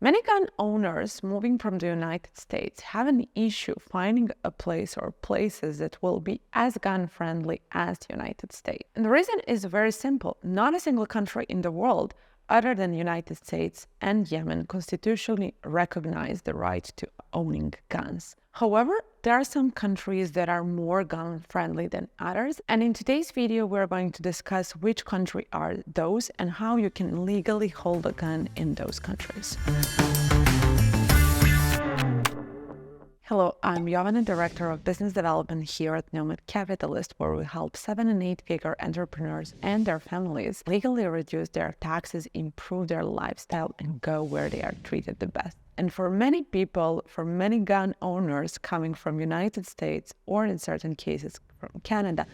Many gun owners moving from the United States have an issue finding a place or places that will be as gun-friendly as the United States. And the reason is very simple. Not a single country in the world other than the United States and Yemen constitutionally recognize the right to owning guns. However, there are some countries that are more gun-friendly than others, and in today's video we're going to discuss which country are those and how you can legally hold a gun in those countries. Hello, I'm Jovana, Director of Business Development here at Nomad Capitalist, where we help 7- and 8-figure entrepreneurs and their families legally reduce their taxes, improve their lifestyle, and go where they are treated the best. And for many people, for many gun owners coming from United States or in certain cases from Canada,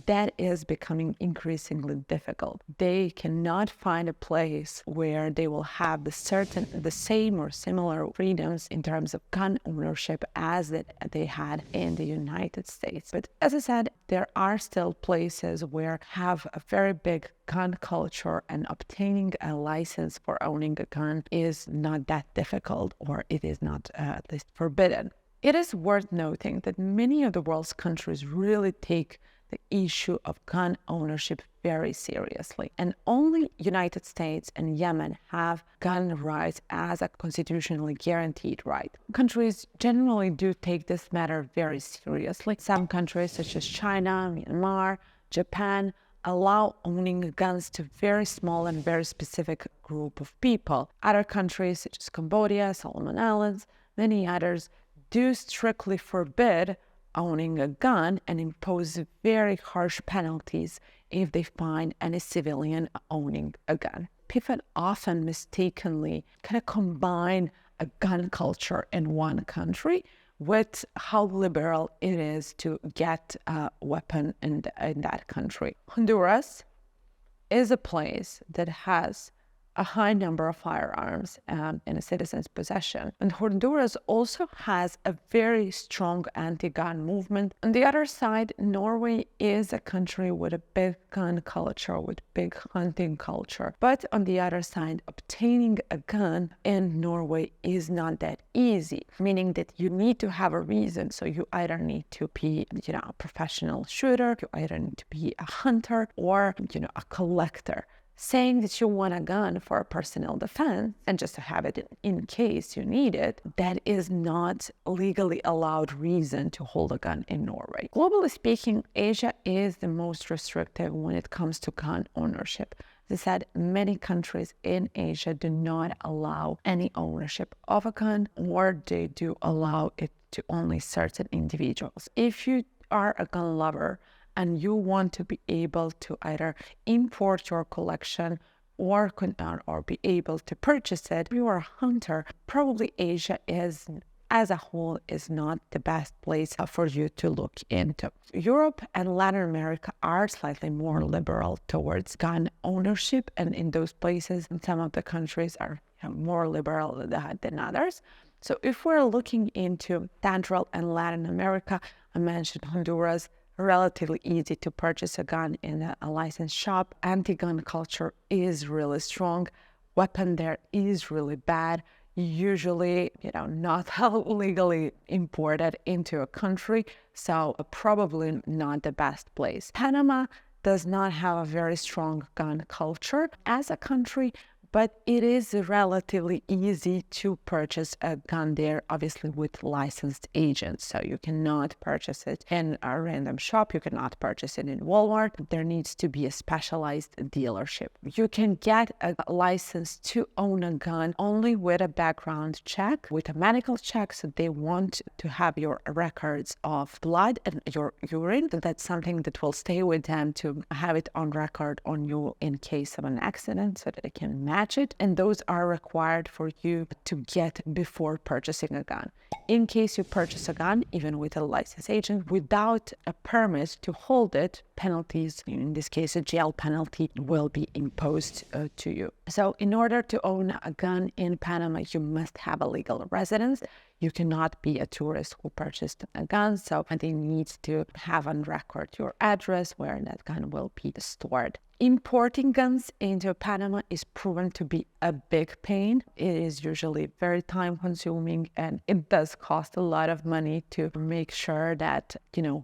that is becoming increasingly difficult. They cannot find a place where they will have the same or similar freedoms in terms of gun ownership as that they had in the United States. But as I said, there are still places where have a very big gun culture, and obtaining a license for owning a gun is not that difficult, or it is not at least forbidden. It is worth noting that many of the world's countries really take the issue of gun ownership very seriously, and only United States and Yemen have gun rights as a constitutionally guaranteed right. Countries generally do take this matter very seriously. Some countries such as China, Myanmar, Japan allow owning guns to very small and very specific group of people. Other countries such as Cambodia, Solomon Islands, many others do strictly forbid owning a gun and impose very harsh penalties if they find any civilian owning a gun. People often mistakenly kind of combine a gun culture in one country with how liberal it is to get a weapon in that country. Honduras is a place that has a high number of firearms in a citizen's possession. And Honduras also has a very strong anti-gun movement. On the other side, Norway is a country with a big gun culture, with big hunting culture. But on the other side, obtaining a gun in Norway is not that easy, meaning that you need to have a reason. So you either need to be, a professional shooter, you either need to be a hunter or, a collector. Saying that you want a gun for personal defense and just to have it in case you need it, that is not legally allowed reason to hold a gun in Norway. Globally speaking, Asia is the most restrictive when it comes to gun ownership. As I said, many countries in Asia do not allow any ownership of a gun, or they do allow it to only certain individuals. If you are a gun lover, and you want to be able to either import your collection or be able to purchase it, if you are a hunter, probably Asia as a whole is not the best place for you to look into. Europe and Latin America are slightly more liberal towards gun ownership, and in those places, some of the countries are more liberal than others. So if we're looking into Central and Latin America, I mentioned Honduras, relatively easy to purchase a gun in a licensed shop. Anti-gun culture is really strong. Weapon there is really bad. Usually, not legally imported into a country, so probably not the best place. Panama does not have a very strong gun culture as a country, but it is relatively easy to purchase a gun there, obviously with licensed agents. So you cannot purchase it in a random shop. You cannot purchase it in Walmart. There needs to be a specialized dealership. You can get a license to own a gun only with a background check, with a medical check. So they want to have your records of blood and your urine. That's something that will stay with them to have it on record on you in case of an accident, so that they can match it, and those are required for you to get before purchasing a gun. In case you purchase a gun, even with a licensed agent, without a permit to hold it, penalties, in this case a jail penalty, will be imposed to you. So in order to own a gun in Panama, you must have a legal residence. You cannot be a tourist who purchased a gun, so they need to have on record your address where that gun will be stored. Importing guns into Panama is proven to be a big pain. It is usually very time consuming, and it does cost a lot of money to make sure that,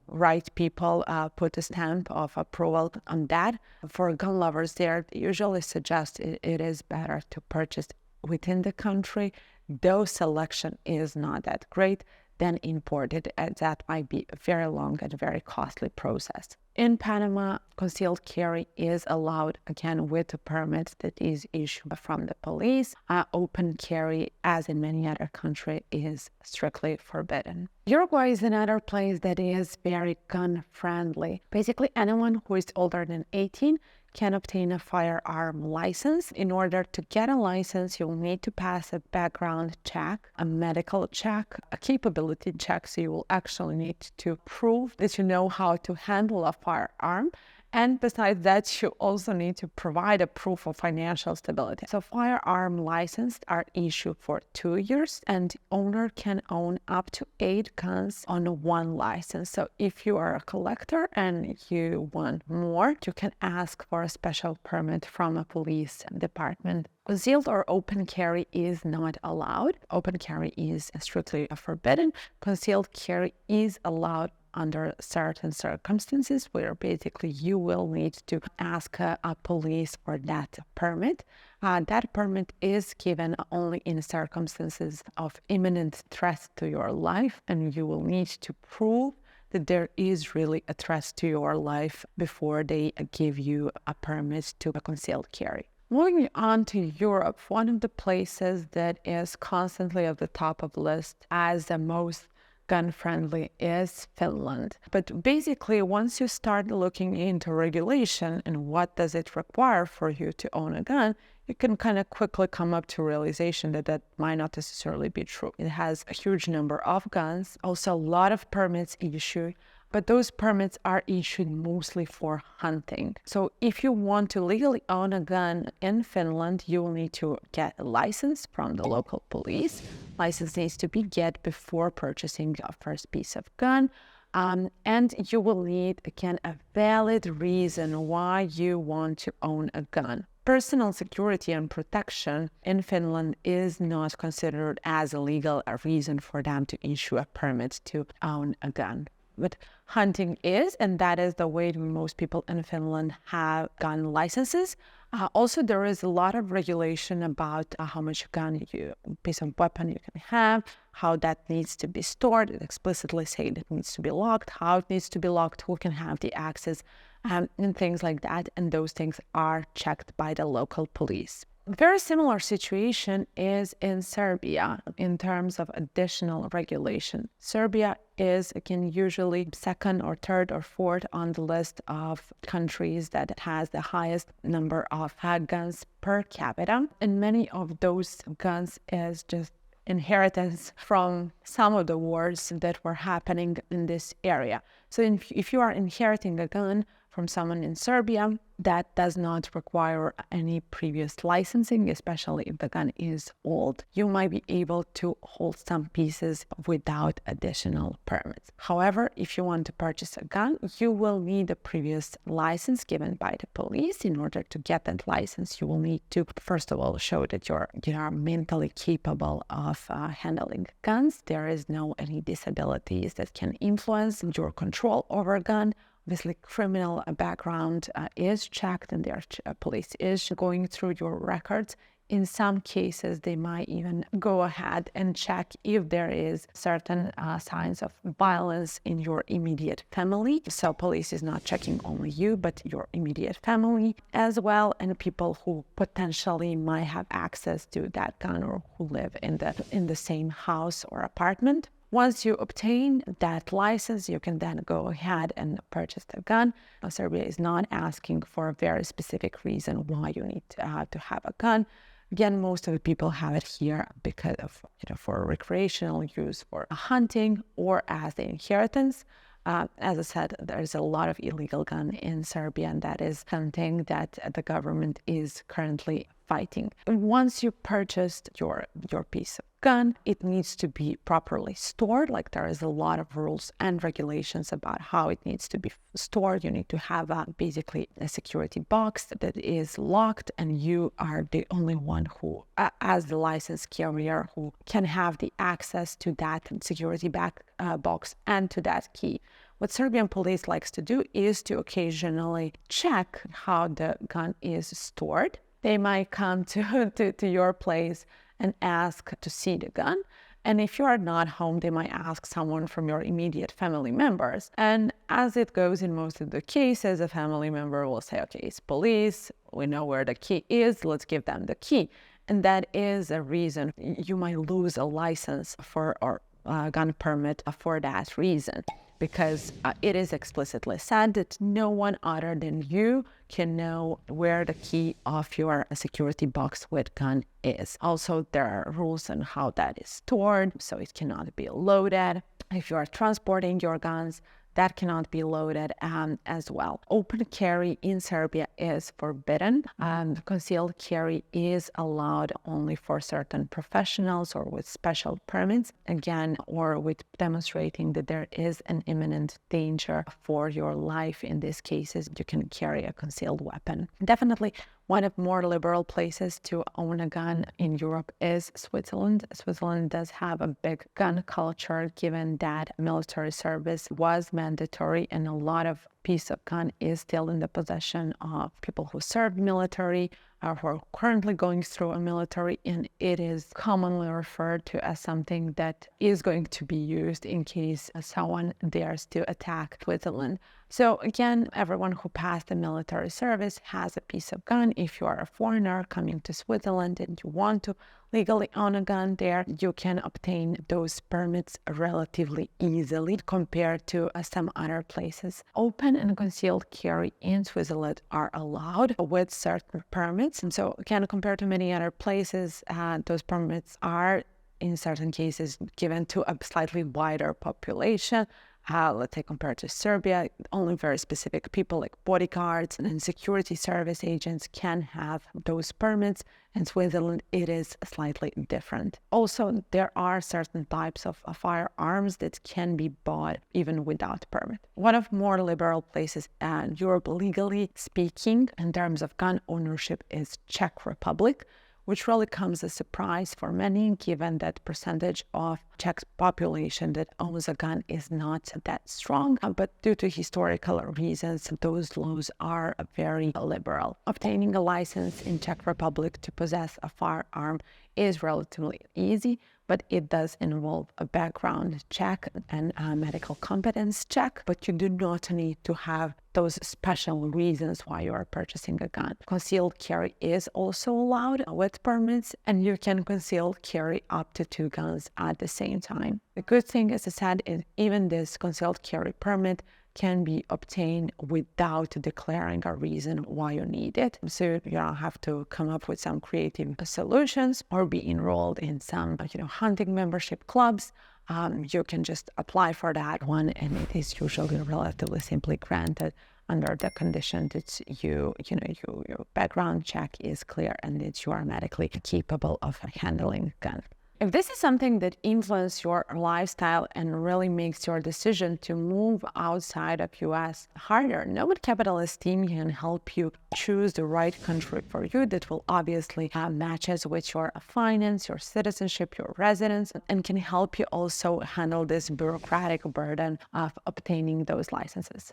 right people put a stamp of approval on that. For gun lovers there, they usually suggest it is better to purchase within the country, though selection is not that great, then imported, and that might be a very long and very costly process. In Panama, concealed carry is allowed, again, with a permit that is issued from the police. Open carry, as in many other countries, is strictly forbidden. Uruguay is another place that is very gun-friendly. Basically, anyone who is older than 18 can obtain a firearm license. In order to get a license, you'll need to pass a background check, a medical check, a capability check. So you will actually need to prove that you know how to handle a firearm. And besides that, you also need to provide a proof of financial stability. So firearm licenses are issued for 2 years, and the owner can own up to 8 guns on one license. So if you are a collector and you want more, you can ask for a special permit from a police department. Concealed or open carry is not allowed. Open carry is strictly forbidden. Concealed carry is allowed under certain circumstances, where basically you will need to ask a police for that permit. That permit is given only in circumstances of imminent threat to your life, and you will need to prove that there is really a threat to your life before they give you a permit to concealed carry. Moving on to Europe, one of the places that is constantly at the top of the list as the most gun-friendly is Finland. But basically, once you start looking into regulation and what does it require for you to own a gun, you can kind of quickly come up to realization that that might not necessarily be true. It has a huge number of guns, also a lot of permits issued, but those permits are issued mostly for hunting. So if you want to legally own a gun in Finland, you will need to get a license from the local police. License needs to be get before purchasing your first piece of gun. And you will need, again, a valid reason why you want to own a gun. Personal security and protection in Finland is not considered as a legal reason for them to issue a permit to own a gun. But hunting is, and that is the way most people in Finland have gun licenses. Also, there is a lot of regulation about how much piece of weapon you can have, how that needs to be stored. It explicitly say it needs to be locked, how it needs to be locked, who can have the access, and things like that. And those things are checked by the local police. A very similar situation is in Serbia in terms of additional regulation. Serbia is, again, usually second or third or fourth on the list of countries that has the highest number of guns per capita. And many of those guns is just inheritance from some of the wars that were happening in this area. So if you are inheriting a gun from someone in Serbia, that does not require any previous licensing, especially if the gun is old. You might be able to hold some pieces without additional permits. However, if you want to purchase a gun, you will need a previous license given by the police. In order to get that license, you will need to, first of all, show that you are mentally capable of handling guns. There is no any disabilities that can influence your control over a gun. Obviously, criminal background is checked, and their police is going through your records. In some cases, they might even go ahead and check if there is certain signs of violence in your immediate family. So police is not checking only you, but your immediate family as well, and people who potentially might have access to that gun or who live in the same house or apartment. Once you obtain that license, you can then go ahead and purchase the gun. Serbia is not asking for a very specific reason why you need to have a gun. Again, most of the people have it here because of, for recreational use, for hunting, or as the inheritance. As I said, there's a lot of illegal gun in Serbia, and that is something that the government is currently fighting. Once you purchased your piece of gun, it needs to be properly stored. Like, there is a lot of rules and regulations about how it needs to be stored. You need to have basically a security box that is locked, and you are the only one who, as the license carrier, who can have the access to that security box and to that key. What Serbian police likes to do is to occasionally check how the gun is stored. They might come to your place and ask to see the gun. And if you are not home, they might ask someone from your immediate family members. And as it goes in most of the cases, a family member will say, okay, it's police, we know where the key is, let's give them the key. And that is a reason you might lose a license or gun permit for that reason, because it is explicitly said that no one other than you can know where the key of your security box with gun is. Also, there are rules on how that is stored, so it cannot be loaded. If you are transporting your guns, that cannot be loaded as well. Open carry in Serbia is forbidden. Concealed carry is allowed only for certain professionals or with special permits, again, or with demonstrating that there is an imminent danger for your life. In these cases, you can carry a concealed weapon. Definitely, one of more liberal places to own a gun in Europe is Switzerland. Switzerland does have a big gun culture, given that military service was mandatory, and a lot of piece of gun is still in the possession of people who served military or who are currently going through a military, and it is commonly referred to as something that is going to be used in case someone dares to attack Switzerland. So again, everyone who passed the military service has a piece of gun. If you are a foreigner coming to Switzerland and you want to legally own a gun there, you can obtain those permits relatively easily compared to some other places. Open and concealed carry in Switzerland are allowed with certain permits. And so again, compared to many other places, those permits are in certain cases given to a slightly wider population. Let's say compared to Serbia, only very specific people like bodyguards and security service agents can have those permits. In Switzerland, it is slightly different. Also, there are certain types of firearms that can be bought even without permit. One of more liberal places in Europe, legally speaking, in terms of gun ownership, is Czech Republic, which really comes as a surprise for many, given that percentage of Czech population that owns a gun is not that strong. But due to historical reasons, those laws are very liberal. Obtaining a license in Czech Republic to possess a firearm is relatively easy, but it does involve a background check and a medical competence check, but you do not need to have those special reasons why you are purchasing a gun. Concealed carry is also allowed with permits, and you can concealed carry up to 2 guns at the same time. The good thing, as I said, is even this concealed carry permit can be obtained without declaring a reason why you need it. So you don't have to come up with some creative solutions or be enrolled in some, hunting membership clubs. You can just apply for that one, and it is usually relatively simply granted under the condition that your background check is clear and that you are medically capable of handling a gun. If this is something that influences your lifestyle and really makes your decision to move outside of US harder, Nomad Capitalist team can help you choose the right country for you that will obviously have matches with your finance, your citizenship, your residence, and can help you also handle this bureaucratic burden of obtaining those licenses.